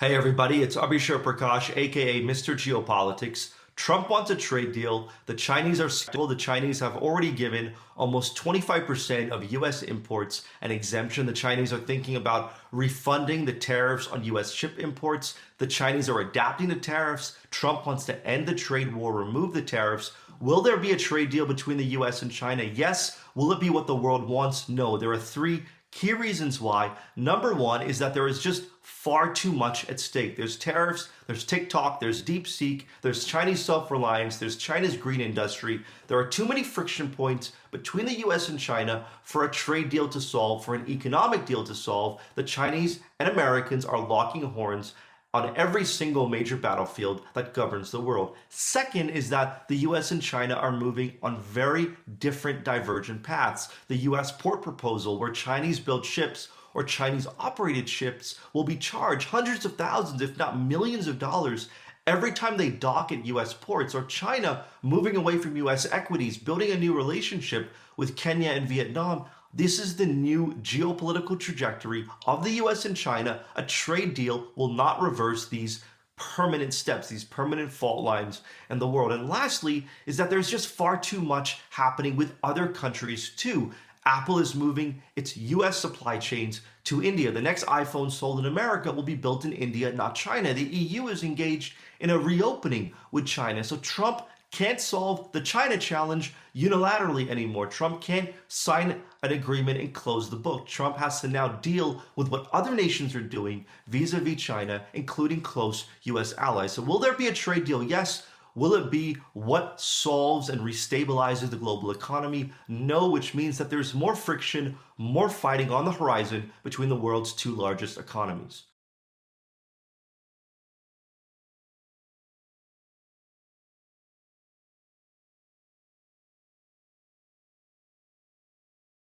Hey everybody, it's Abishur Prakash, aka Mr. Geopolitics. Trump wants a trade deal. The Chinese are skeptical. The Chinese have already given almost 25% of US imports an exemption. The Chinese are thinking about refunding the tariffs on US chip imports. The Chinese are adapting the tariffs. Trump wants to end the trade war, remove the tariffs. Will there be a trade deal between the US and China? Yes. Will it be what the world wants? No. There are three key reasons why. Number one is that there is just far too much at stake. There's tariffs, there's TikTok, there's DeepSeek, there's Chinese self-reliance, there's China's green industry. There are too many friction points between the US and China for a trade deal to solve, for an economic deal to solve. The Chinese and Americans are locking horns on every single major battlefield that governs the world. Second is that the US and China are moving on very different divergent paths. The US port proposal, where Chinese built ships or Chinese operated ships will be charged hundreds of thousands, if not millions of dollars every time they dock at US ports, or China moving away from US equities, building a new relationship with Kenya and Vietnam. This is the new geopolitical trajectory of the US and China. A trade deal will not reverse these permanent steps, these permanent fault lines in the world. And lastly, is that there's just far too much happening with other countries too. Apple is moving its US supply chains to India. The next iPhone sold in America will be built in India, not China. The EU is engaged in a reopening with China. So Trump can't solve the China challenge unilaterally anymore. Trump can't sign an agreement and close the book. Trump has to now deal with what other nations are doing vis-a-vis China, including close US allies. So will there be a trade deal? Yes. Will it be what solves and restabilizes the global economy? No, which means that there's more friction, more fighting on the horizon between the world's two largest economies.